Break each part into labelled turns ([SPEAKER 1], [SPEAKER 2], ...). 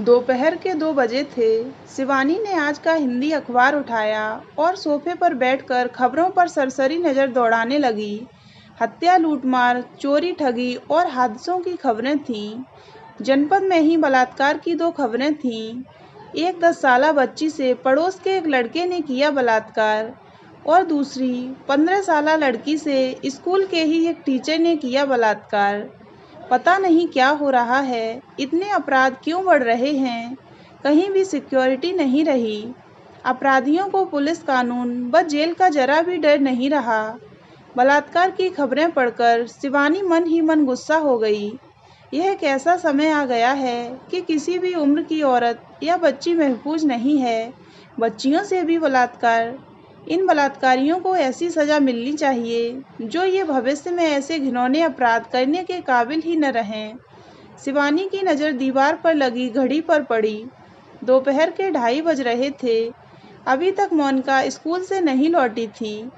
[SPEAKER 1] दोपहर के 2 बजे थे। शिवानी ने आज का हिंदी अखबार उठाया और सोफे पर बैठकर खबरों पर सरसरी नज़र दौड़ाने लगी। हत्या, लूटमार, चोरी, ठगी और हादसों की खबरें थीं। जनपद में ही बलात्कार की 2 खबरें थीं। एक 10 साला बच्ची से पड़ोस के एक लड़के ने किया बलात्कार और दूसरी 15 साला लड़की से स्कूल के ही एक टीचर ने किया बलात्कार। पता नहीं क्या हो रहा है, इतने अपराध क्यों बढ़ रहे हैं, कहीं भी सिक्योरिटी नहीं रही। अपराधियों को पुलिस, कानून व जेल का जरा भी डर नहीं रहा। बलात्कार की खबरें पढ़कर शिवानी मन ही मन गुस्सा हो गई। यह कैसा समय आ गया है कि किसी भी उम्र की औरत या बच्ची महफूज नहीं है। बच्चियों से भी बलात्कार। इन बलात्कारियों को ऐसी सज़ा मिलनी चाहिए जो ये भविष्य में ऐसे घिनौने अपराध करने के काबिल ही न रहें। शिवानी की नज़र दीवार पर लगी घड़ी पर पड़ी। दोपहर के 2:30 बज रहे थे। अभी तक मोनिका स्कूल से नहीं लौटी थी।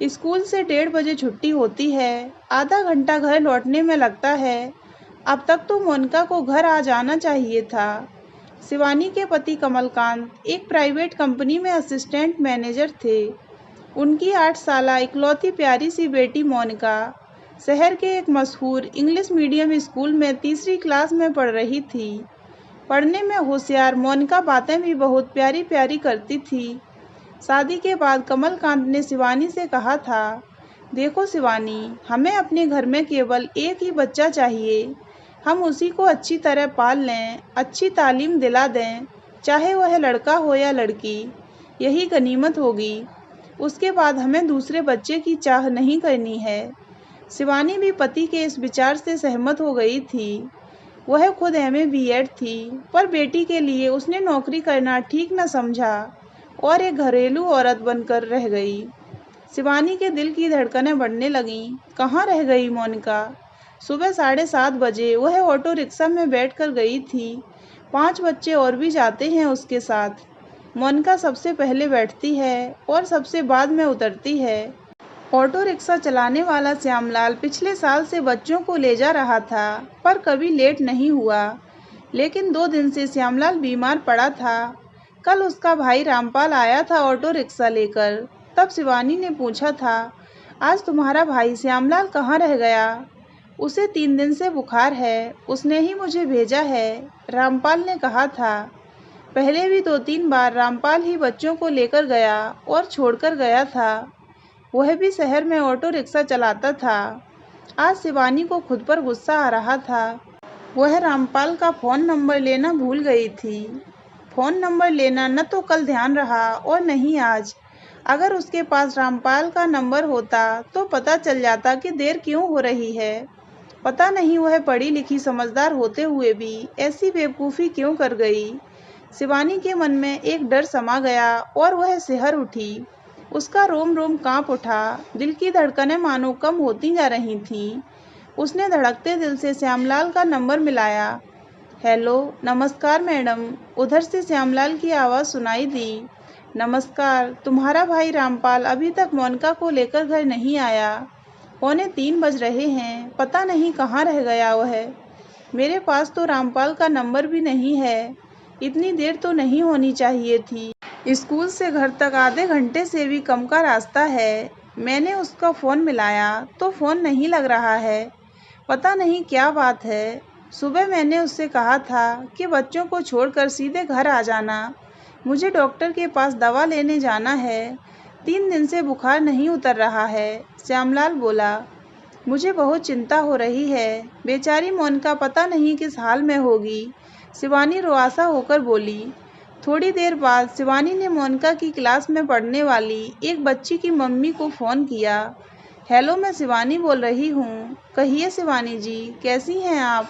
[SPEAKER 1] स्कूल से 1:30 बजे छुट्टी होती है। आधा घंटा घर लौटने में लगता है। अब तक तो मोनिका को घर आ जाना चाहिए था। शिवानी के पति कमलकांत एक प्राइवेट कंपनी में असिस्टेंट मैनेजर थे। उनकी 8 साला इकलौती प्यारी सी बेटी मोनिका शहर के एक मशहूर इंग्लिश मीडियम स्कूल में तीसरी क्लास में पढ़ रही थी। पढ़ने में होशियार मोनिका बातें भी बहुत प्यारी प्यारी करती थी। शादी के बाद कमलकांत ने शिवानी से कहा था, देखो शिवानी, हमें अपने घर में केवल एक ही बच्चा चाहिए। हम उसी को अच्छी तरह पाल लें, अच्छी तालीम दिला दें, चाहे वह लड़का हो या लड़की, यही गनीमत होगी। उसके बाद हमें दूसरे बच्चे की चाह नहीं करनी है। शिवानी भी पति के इस विचार से सहमत हो गई थी। वह खुद MA B.Ed थी, पर बेटी के लिए उसने नौकरी करना ठीक न समझा और एक घरेलू औरत बनकर रह गई। शिवानी के दिल की धड़कनें बढ़ने लगीं। कहाँ रह गई मोनिका? सुबह 7:30 बजे वह ऑटो रिक्शा में बैठकर गई थी। 5 बच्चे और भी जाते हैं उसके साथ। मोनिका सबसे पहले बैठती है और सबसे बाद में उतरती है। ऑटो रिक्शा चलाने वाला श्यामलाल पिछले साल से बच्चों को ले जा रहा था, पर कभी लेट नहीं हुआ। लेकिन 2 दिन से श्यामलाल बीमार पड़ा था। कल उसका भाई रामपाल आया था ऑटो रिक्शा लेकर। तब शिवानी ने पूछा था, आज तुम्हारा भाई श्यामलाल कहाँ रह गया? उसे 3 दिन से बुखार है, उसने ही मुझे भेजा है, रामपाल ने कहा था। पहले भी 2-3 बार रामपाल ही बच्चों को लेकर गया और छोड़कर गया था। वह भी शहर में ऑटो रिक्शा चलाता था। आज शिवानी को खुद पर गुस्सा आ रहा था। वह रामपाल का फ़ोन नंबर लेना भूल गई थी। फ़ोन नंबर लेना न तो कल ध्यान रहा और न ही आज। अगर उसके पास रामपाल का नंबर होता तो पता चल जाता कि देर क्यों हो रही है। पता नहीं वह पढ़ी लिखी समझदार होते हुए भी ऐसी बेवकूफ़ी क्यों कर गई। शिवानी के मन में एक डर समा गया और वह सिहर उठी। उसका रोम रोम कांप उठा। दिल की धड़कनें मानो कम होती जा रही थीं। उसने धड़कते दिल से श्यामलाल का नंबर मिलाया। हेलो, नमस्कार मैडम, उधर से श्यामलाल की आवाज़ सुनाई दी। नमस्कार, तुम्हारा भाई रामपाल अभी तक मोनिका को लेकर घर नहीं आया। 2:45 बज रहे हैं, पता नहीं कहाँ रह गया वह। मेरे पास तो रामपाल का नंबर भी नहीं है। इतनी देर तो नहीं होनी चाहिए थी। स्कूल से घर तक आधे घंटे से भी कम का रास्ता है। मैंने उसका फ़ोन मिलाया तो फ़ोन नहीं लग रहा है। पता नहीं क्या बात है। सुबह मैंने उससे कहा था कि बच्चों को छोड़कर सीधे घर आ जाना। मुझे डॉक्टर के पास दवा लेने जाना है। 3 दिन से बुखार नहीं उतर रहा है, श्यामलाल बोला। मुझे बहुत चिंता हो रही है। बेचारी मोनिका पता नहीं किस हाल में होगी, शिवानी रुआसा होकर बोली। थोड़ी देर बाद शिवानी ने मोनिका की क्लास में पढ़ने वाली एक बच्ची की मम्मी को फ़ोन किया। हेलो, मैं शिवानी बोल रही हूँ। कहिए शिवानी जी, कैसी हैं आप?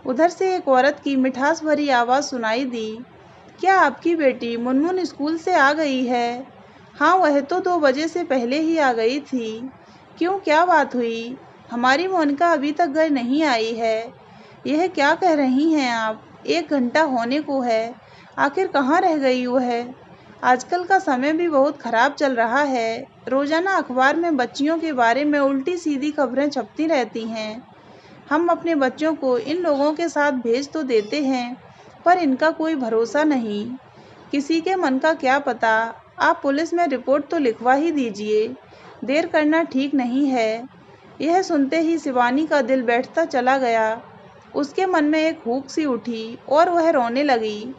[SPEAKER 1] उधर से एक औरत की मिठास भरी आवाज़ सुनाई दी। क्या आपकी बेटी मुनमुन स्कूल से आ गई है? हाँ, वह तो 2 बजे से पहले ही आ गई थी। क्यों, क्या बात हुई? हमारी मोनिका अभी तक घर नहीं आई है। यह क्या कह रही हैं आप? 1 घंटा होने को है। आखिर कहाँ रह गई वह? आजकल का समय भी बहुत ख़राब चल रहा है। रोज़ाना अखबार में बच्चियों के बारे में उल्टी सीधी खबरें छपती रहती हैं। हम अपने बच्चों को इन लोगों के साथ भेज तो देते हैं, पर इनका कोई भरोसा नहीं। किसी के मन का क्या पता। आप पुलिस में रिपोर्ट तो लिखवा ही दीजिए, देर करना ठीक नहीं है। यह सुनते ही शिवानी का दिल बैठता चला गया। उसके मन में एक हुक सी उठी और वह रोने लगी।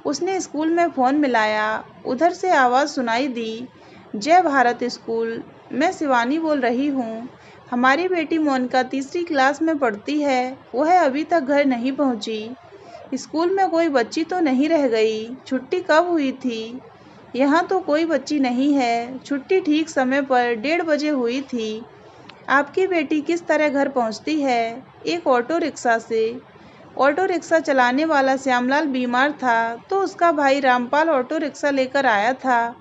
[SPEAKER 1] उसने स्कूल में फ़ोन मिलाया। उधर से आवाज़ सुनाई दी, जय भारत स्कूल, मैं शिवानी बोल रही हूँ। हमारी बेटी मोनिका तीसरी क्लास में पढ़ती है, वह अभी तक घर नहीं पहुँची। स्कूल में कोई बच्ची तो नहीं रह गई? छुट्टी कब हुई थी? यहाँ तो कोई बच्ची नहीं है। छुट्टी ठीक समय पर 1:30 बजे हुई थी। आपकी बेटी किस तरह घर पहुँचती है? एक ऑटो रिक्शा से। ऑटो रिक्शा चलाने वाला श्यामलाल बीमार था तो उसका भाई रामपाल ऑटो रिक्शा लेकर आया था।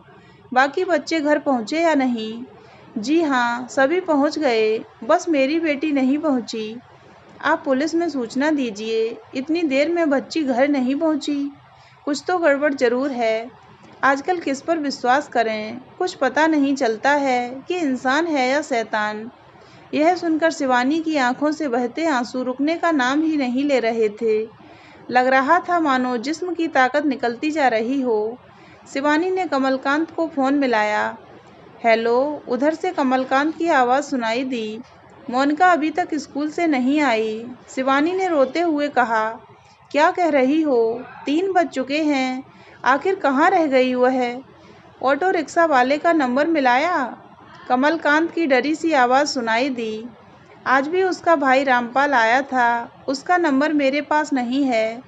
[SPEAKER 1] बाकी बच्चे घर पहुँचे या नहीं? जी हाँ, सभी पहुँच गए, बस मेरी बेटी नहीं पहुँची। आप पुलिस में सूचना दीजिए, इतनी देर में बच्ची घर नहीं पहुँची। कुछ तो गड़बड़ ज़रूर है। आजकल किस पर विश्वास करें, कुछ पता नहीं चलता है कि इंसान है या शैतान। यह सुनकर शिवानी की आंखों से बहते आंसू रुकने का नाम ही नहीं ले रहे थे। लग रहा था मानो जिस्म की ताकत निकलती जा रही हो। शिवानी ने कमलकांत को फ़ोन मिलाया। हेलो, उधर से कमलकांत की आवाज़ सुनाई दी। मोनिका अभी तक स्कूल से नहीं आई। शिवानी ने रोते हुए कहा, क्या कह रही हो? 3 बज चुके हैं, आखिर कहाँ रह गई वह? ऑटो रिक्शा वाले का नंबर मिलाया? कमलकांत की डरी सी आवाज़ सुनाई दी। आज भी उसका भाई रामपाल आया था, उसका नंबर मेरे पास नहीं है।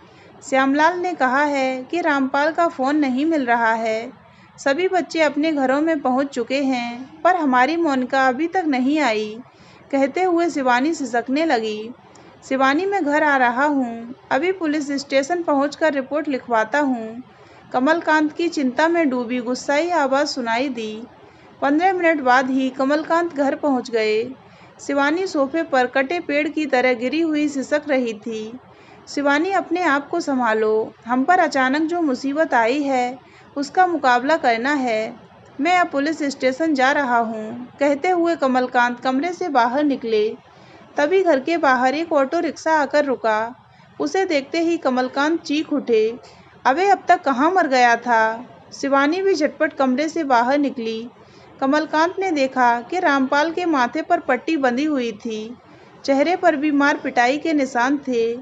[SPEAKER 1] श्यामलाल ने कहा है कि रामपाल का फ़ोन नहीं मिल रहा है। सभी बच्चे अपने घरों में पहुंच चुके हैं, पर हमारी मोनिका अभी तक नहीं आई। कहते हुए शिवानी सिसकने लगी। शिवानी, मैं घर आ रहा हूँ, अभी पुलिस स्टेशन पहुंचकर रिपोर्ट लिखवाता हूँ। कमलकांत की चिंता में डूबी गुस्साई आवाज़ सुनाई दी। 15 मिनट बाद ही कमलकांत घर पहुँच गए। शिवानी सोफे पर कटे पेड़ की तरह गिरी हुई सिसक रही थी। शिवानी, अपने आप को संभालो, हम पर अचानक जो मुसीबत आई है उसका मुकाबला करना है। मैं अब पुलिस स्टेशन जा रहा हूँ। कहते हुए कमलकांत कमरे से बाहर निकले। तभी घर के बाहर एक ऑटो रिक्शा आकर रुका। उसे देखते ही कमलकांत चीख उठे, अबे अब तक कहाँ मर गया था? शिवानी भी झटपट कमरे से बाहर निकली। कमलकांत ने देखा कि रामपाल के माथे पर पट्टी बंधी हुई थी, चेहरे पर भी मार पिटाई के निशान थे।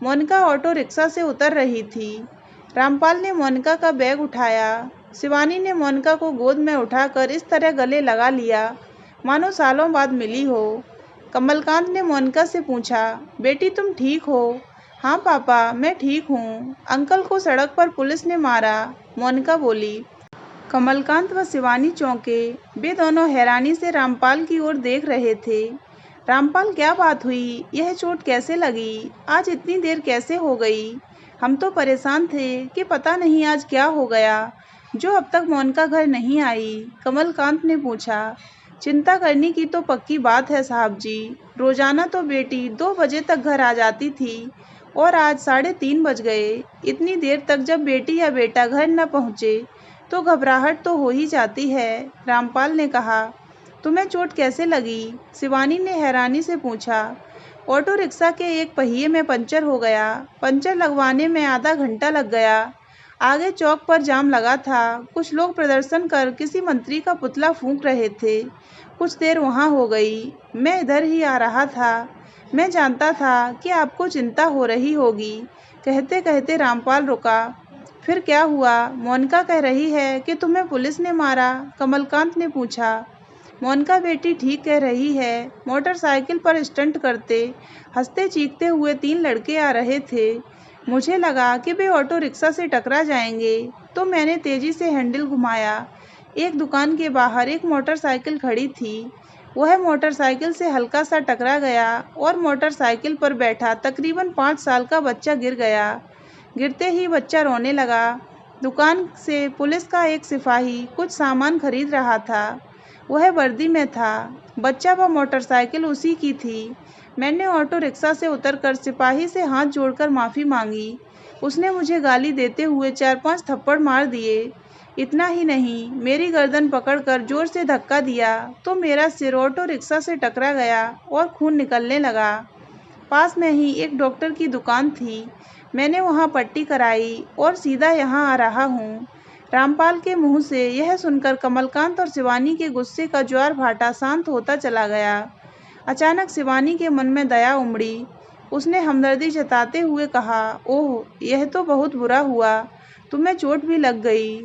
[SPEAKER 1] मोनिका ऑटो रिक्शा से उतर रही थी। रामपाल ने मोनिका का बैग उठाया। शिवानी ने मोनिका को गोद में उठाकर इस तरह गले लगा लिया मानो सालों बाद मिली हो। कमलकांत ने मोनिका से पूछा, बेटी तुम ठीक हो? हाँ पापा, मैं ठीक हूँ। अंकल को सड़क पर पुलिस ने मारा, मोनिका बोली। कमलकांत व शिवानी चौंके। वे दोनों हैरानी से रामपाल की ओर देख रहे थे। रामपाल, क्या बात हुई? यह चोट कैसे लगी? आज इतनी देर कैसे हो गई? हम तो परेशान थे कि पता नहीं आज क्या हो गया जो अब तक मोनिका घर नहीं आई। कमलकांत ने पूछा। चिंता करने की तो पक्की बात है साहब जी। रोजाना तो बेटी 2 बजे तक घर आ जाती थी और आज 3:30 बज गए। इतनी देर तक जब बेटी या बेटा घर न पहुँचे तो घबराहट तो हो ही जाती है, रामपाल ने कहा। तुम्हें चोट कैसे लगी? शिवानी ने हैरानी से पूछा। ऑटो रिक्शा के एक पहिए में पंचर हो गया। पंचर लगवाने में आधा घंटा लग गया। आगे चौक पर जाम लगा था। कुछ लोग प्रदर्शन कर किसी मंत्री का पुतला फूंक रहे थे। कुछ देर वहाँ हो गई। मैं इधर ही आ रहा था। मैं जानता था कि आपको चिंता हो रही होगी। कहते कहते रामपाल रुका। फिर क्या हुआ? मोनिका कह रही है कि तुम्हें पुलिस ने मारा, कमलकांत ने पूछा। मोनिका बेटी ठीक कह रही है। मोटरसाइकिल पर स्टंट करते, हंसते चीखते हुए 3 लड़के आ रहे थे। मुझे लगा कि वे ऑटो रिक्शा से टकरा जाएंगे, तो मैंने तेजी से हैंडल घुमाया। एक दुकान के बाहर एक मोटरसाइकिल खड़ी थी। वह मोटरसाइकिल से हल्का सा टकरा गया और मोटरसाइकिल पर बैठा तकरीबन 5 साल का बच्चा गिर गया। गिरते ही बच्चा रोने लगा। दुकान से पुलिस का एक सिपाही कुछ सामान खरीद रहा था। वह वर्दी में था। बच्चा व मोटरसाइकिल उसी की थी। मैंने ऑटो रिक्शा से उतरकर सिपाही से हाथ जोड़कर माफ़ी मांगी। उसने मुझे गाली देते हुए 4-5 थप्पड़ मार दिए। इतना ही नहीं, मेरी गर्दन पकड़कर जोर से धक्का दिया तो मेरा सिर ऑटो रिक्शा से टकरा गया और खून निकलने लगा। पास में ही एक डॉक्टर की दुकान थी। मैंने वहाँ पट्टी कराई और सीधा यहाँ आ रहा हूँ। रामपाल के मुंह से यह सुनकर कमलकांत और शिवानी के गुस्से का ज्वार भाटा शांत होता चला गया। अचानक शिवानी के मन में दया उमड़ी। उसने हमदर्दी जताते हुए कहा, ओह, यह तो बहुत बुरा हुआ, तुम्हें चोट भी लग गई।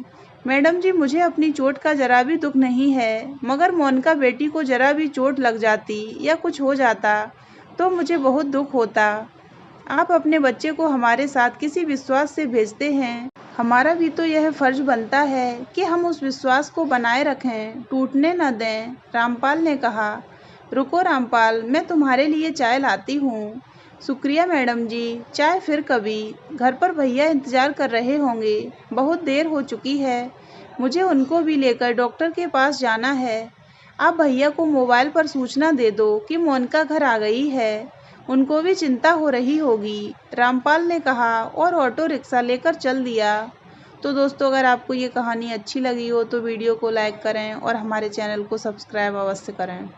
[SPEAKER 1] मैडम जी, मुझे अपनी चोट का जरा भी दुख नहीं है, मगर मोनिका बेटी को जरा भी चोट लग जाती या कुछ हो जाता तो मुझे बहुत दुख होता। आप अपने बच्चे को हमारे साथ किसी विश्वास से भेजते हैं, हमारा भी तो यह फर्ज बनता है कि हम उस विश्वास को बनाए रखें, टूटने न दें। रामपाल ने कहा। रुको रामपाल, मैं तुम्हारे लिए चाय लाती हूँ। शुक्रिया मैडम जी, चाय फिर कभी। घर पर भैया इंतजार कर रहे होंगे, बहुत देर हो चुकी है, मुझे उनको भी लेकर डॉक्टर के पास जाना है। आप भैया को मोबाइल पर सूचना दे दो कि मोनिका घर आ गई है, उनको भी चिंता हो रही होगी, रामपाल ने कहा और ऑटो रिक्शा लेकर चल दिया। तो दोस्तों, अगर आपको ये कहानी अच्छी लगी हो तो वीडियो को लाइक करें और हमारे चैनल को सब्सक्राइब अवश्य करें।